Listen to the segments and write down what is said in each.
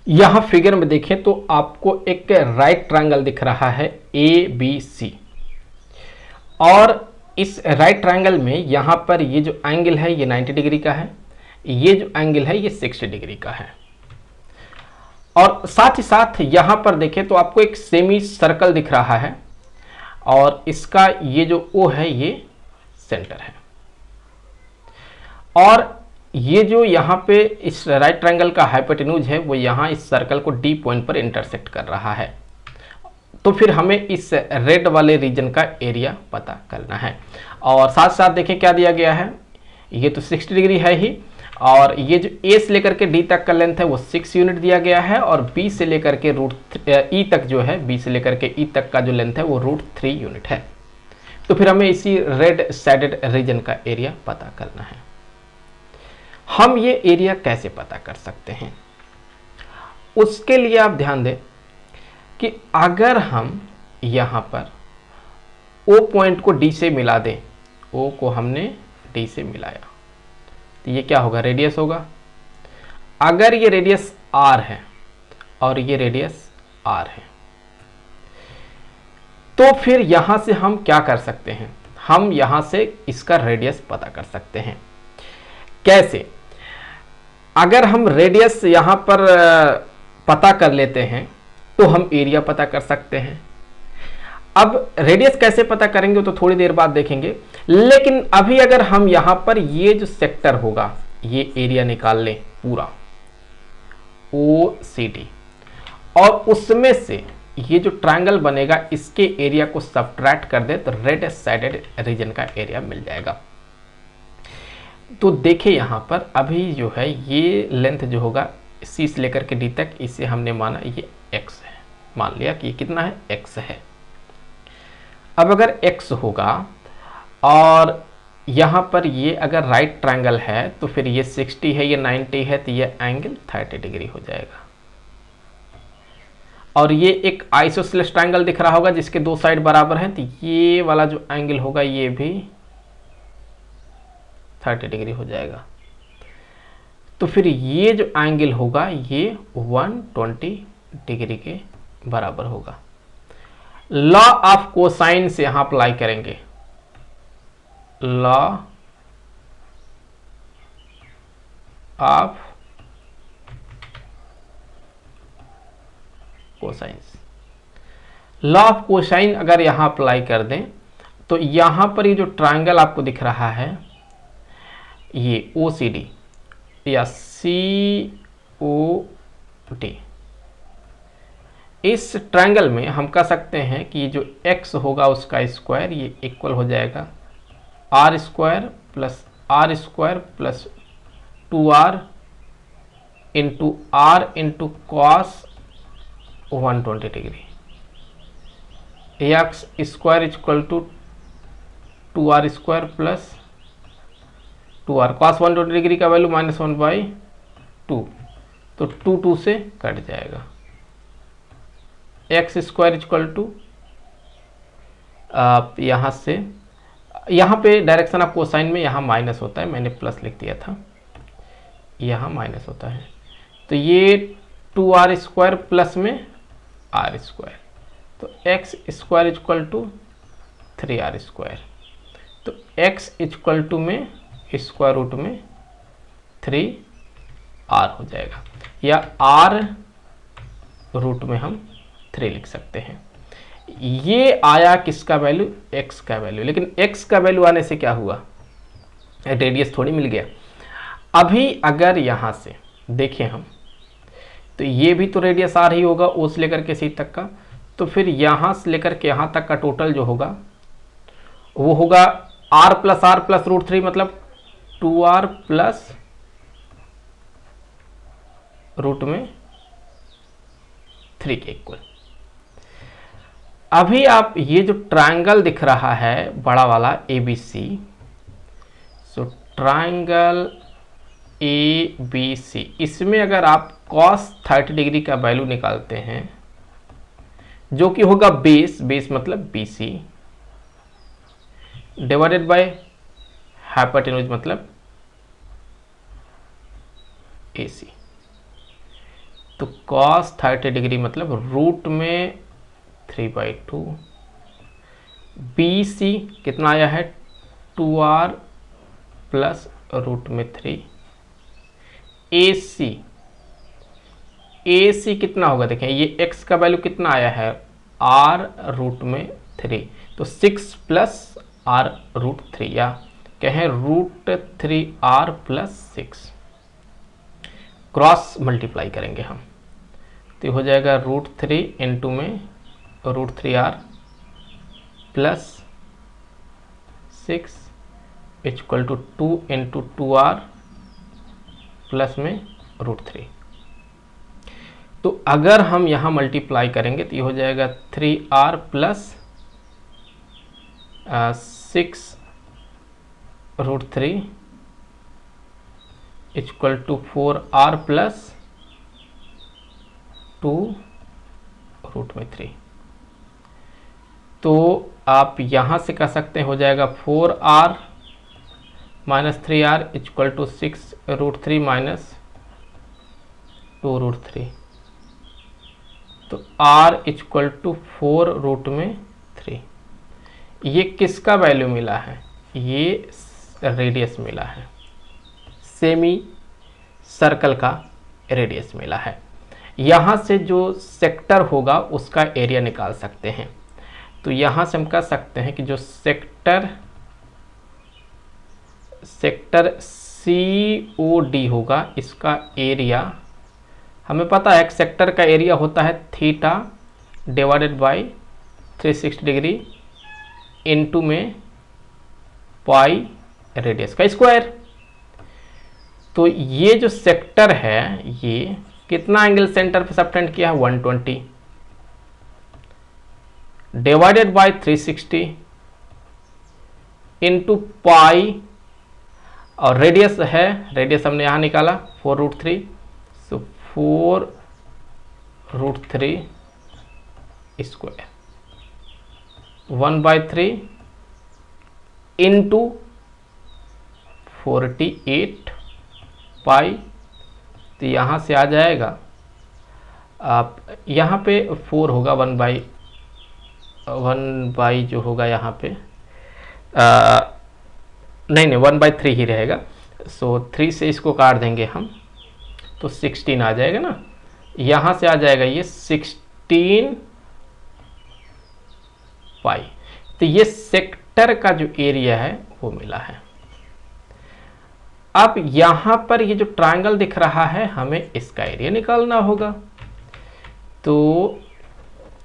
यहां फिगर में देखें तो आपको एक राइट ट्रायंगल दिख रहा है ABC, और इस राइट ट्रायंगल में यहां पर ये जो एंगल है ये 90 डिग्री का है, ये जो एंगल है ये 60 डिग्री का है। और साथ ही साथ यहां पर देखें तो आपको एक सेमी सर्कल दिख रहा है, और इसका ये जो O है ये सेंटर है, और ये जो यहाँ पे इस राइट ट्रायंगल का हाइपोटेन्यूज है वो यहाँ इस सर्कल को D पॉइंट पर इंटरसेक्ट कर रहा है। तो फिर हमें इस रेड वाले रीजन का एरिया पता करना है। और साथ साथ देखिए क्या दिया गया है, ये तो 60 डिग्री है ही, और ये जो A से लेकर के D तक का लेंथ है वो 6 यूनिट दिया गया है, और B से लेकर के E तक जो है, B से लेकर के E तक का जो लेंथ है वो √3 यूनिट है। तो फिर हमें इसी रेड साइडेड रीजन का एरिया पता करना है। हम ये एरिया कैसे पता कर सकते हैं, उसके लिए आप ध्यान दें कि अगर हम यहाँ पर O पॉइंट को D से मिला दें, O को हमने D से मिलाया तो ये क्या होगा, रेडियस होगा। अगर ये रेडियस R है और ये रेडियस R है तो फिर यहां से हम क्या कर सकते हैं, हम यहां से इसका रेडियस पता कर सकते हैं। कैसे? अगर हम रेडियस यहां पर पता कर लेते हैं तो हम एरिया पता कर सकते हैं। अब रेडियस कैसे पता करेंगे तो थोड़ी देर बाद देखेंगे, लेकिन अभी अगर हम यहां पर ये जो सेक्टर होगा ये एरिया निकाल लें पूरा OCD, और उसमें से ये जो ट्रायंगल बनेगा इसके एरिया को सब्ट्रैक्ट कर दे तो रेड साइडेड रीजन का एरिया मिल जाएगा। तो देखिए यहां पर अभी जो है ये लेंथ जो होगा C से लेकर के D तक, इसे हमने माना ये X है, मान लिया कि ये कितना है, X है। अब अगर X होगा और यहां पर ये अगर राइट ट्रायंगल है तो फिर ये 60 है, ये 90 है, तो ये एंगल 30 डिग्री हो जाएगा। और ये एक आइसोसेलेस ट्रायंगल दिख रहा होगा जिसके दो साइड बराबर हैं, तो ये वाला जो एंगल होगा ये भी 30 डिग्री हो जाएगा। तो फिर ये जो एंगल होगा ये 120 डिग्री के बराबर होगा। लॉ ऑफ कोसाइन से यहां अप्लाई करेंगे, law of cosines, law of cosine अगर यहां अप्लाई कर दें तो यहां पर ये जो ट्रायंगल आपको दिख रहा है ये OCD या COD, इस ट्रायंगल में हम कह सकते हैं कि जो x होगा उसका स्क्वायर ये इक्वल हो जाएगा R square plus 2R into R into cos 120 degree, x square equal to 2R square plus 2R, cos 120 degree का वैल्यू -1/2, तो 2 से कट जाएगा। एक्स स्क्वायर इक्वल टू यहाँ से, यहाँ पे डायरेक्शन ऑफ कोसाइन में यहाँ माइनस होता है, मैंने प्लस लिख दिया था, यहाँ माइनस होता है, तो ये 2R स्क्वायर प्लस में R स्क्वायर, तो x square equal to 3R square, तो x इक्वल टू में स्क्वायर रूट में 3R हो जाएगा, या R रूट में हम 3 लिख सकते हैं। ये आया किसका वैल्यू, x का वैल्यू, लेकिन x का वैल्यू आने से क्या हुआ, रेडियस थोड़ी मिल गया। अभी अगर यहां से देखें हम तो ये भी तो रेडियस आ रही होगा O से लेकर के C तक का, तो फिर यहां से लेकर के यहां तक का टोटल जो होगा वो होगा R प्लस √3, मतलब 2R प्लस रूट में 3 के इक्वल। अभी आप ये जो ट्रायंगल दिख रहा है बड़ा वाला ABC, सो ट्रायंगल ABC, इसमें अगर आप cos 30 डिग्री का वैल्यू निकालते हैं जो कि होगा बेस मतलब BC डिवाइडेड बाय हाइपोटेन्यूज मतलब AC, तो cos 30 डिग्री मतलब रूट में 3/2। BC कितना आया है 2r प्लस रूट में 3। AC कितना होगा, देखें ये x का वैल्यू कितना आया है r रूट में 3, तो 6 प्लस r रूट 3, या कहें root 3r plus 6। Cross multiply करेंगे हम तो हो जाएगा रूट 3 इंटू में root 3r plus 6 equal to 2 into 2r plus में रूट 3। तो अगर हम यहाँ मल्टीप्लाई करेंगे तो ये हो जाएगा 3r plus 6 root 3 equal to 4r plus 2 root में 3। तो आप यहाँ से कह सकते हैं हो जाएगा 4r minus 3r equal to 6 root 3 minus 2 root 3। तो r इक्वल टू 4 रूट में 3। ये किसका वैल्यू मिला है, ये रेडियस मिला है, सेमी सर्कल का रेडियस मिला है। यहाँ से जो सेक्टर होगा उसका एरिया निकाल सकते हैं। तो यहाँ से हम कह सकते हैं कि जो सेक्टर COD होगा इसका एरिया, हमें पता है सेक्टर का एरिया होता है theta divided by 360 degree into में पाई रेडियस का स्क्वायर। तो ये जो सेक्टर है ये कितना एंगल सेंटर पे सबटेंड किया है 120 डिवाइडेड बाय 360 इनटू पाई, और रेडियस है, रेडियस हमने यहाँ निकाला 4 रूट 3, सो 4 रूट 3 स्क्वायर 1/3 इंटू 48 पाई। तो यहाँ से आ जाएगा आप यहाँ पे 4 होगा 1 बाई जो होगा यहाँ पे नहीं 1/3 ही रहेगा। सो 3 से इसको काट देंगे हम तो 16 आ जाएगा ना, यहाँ से आ जाएगा ये 16 पाई। तो ये सेक्टर का जो एरिया है वो मिला है। अब यहाँ पर ये जो ट्रायंगल दिख रहा है हमें इसका एरिया निकालना होगा। तो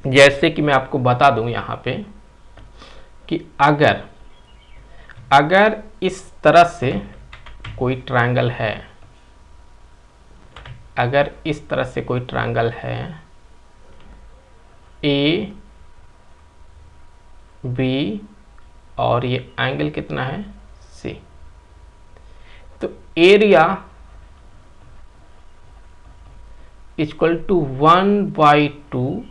जैसे कि मैं आपको बता दूं यहाँ पे कि अगर इस तरह से कोई ट्रायंगल है, अगर इस तरह से कोई ट्रायंगल है ए बी और ये एंगल कितना है सी, तो area equal to 1/2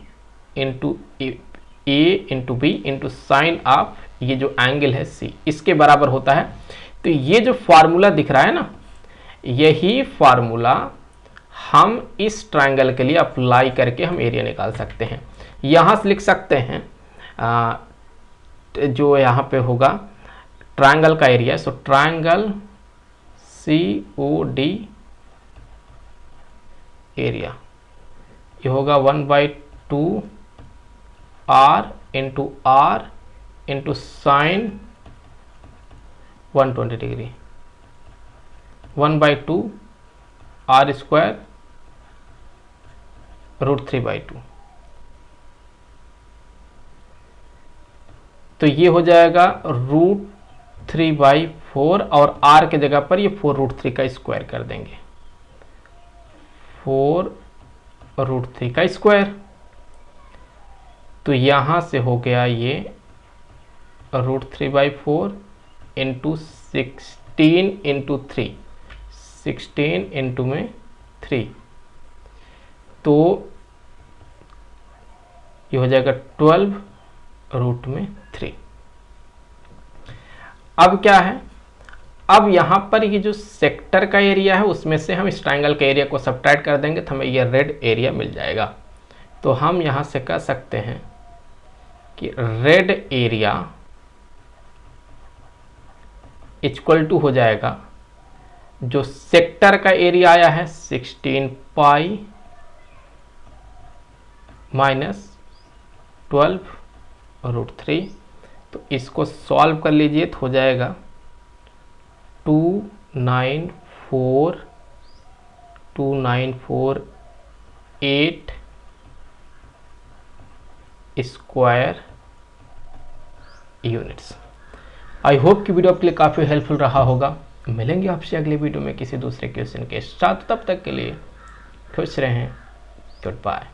into A into B into sine of ये जो एंगल है सी, इसके बराबर होता है। तो ये जो फार्मूला दिख रहा है ना, यही फार्मूला हम इस ट्रायंगल के लिए अप्लाई करके हम एरिया निकाल सकते हैं। यहाँ से लिख सकते हैं जो यहाँ पे होगा ट्रायंगल का area, so triangle COD area ये होगा 1/2 R into R into sine 120 degree 1/2 R square root 3/2। तो ये हो जाएगा रूट 3/4 और R के जगह पर ये 4 रूट 3 का स्क्वायर कर देंगे, 4 रूट 3 का स्क्वायर। तो यहाँ से हो गया ये रूट 3/4 इंटू 16 इंटू 3, 16 इंटू में 3, तो ये हो जाएगा 12 रूट में 3। अब क्या है, अब यहाँ पर ये जो सेक्टर का एरिया है उसमें से हम इस ट्राइंगल के एरिया को सब्ट्रैक्ट कर देंगे तो हमें ये रेड एरिया मिल जाएगा। तो हम यहाँ से कह सकते हैं कि रेड एरिया इक्वल टू हो जाएगा जो सेक्टर का एरिया आया है 16 पाई माइनस 12√3। तो इसको सॉल्व कर लीजिए तो हो जाएगा 294,294,8 स्क्वायर यूनिट्स। आई होप कि वीडियो आपके लिए काफ़ी हेल्पफुल रहा होगा। मिलेंगे आपसे अगले वीडियो में किसी दूसरे क्वेश्चन के साथ। तब तक के लिए खुश रहें। Good bye.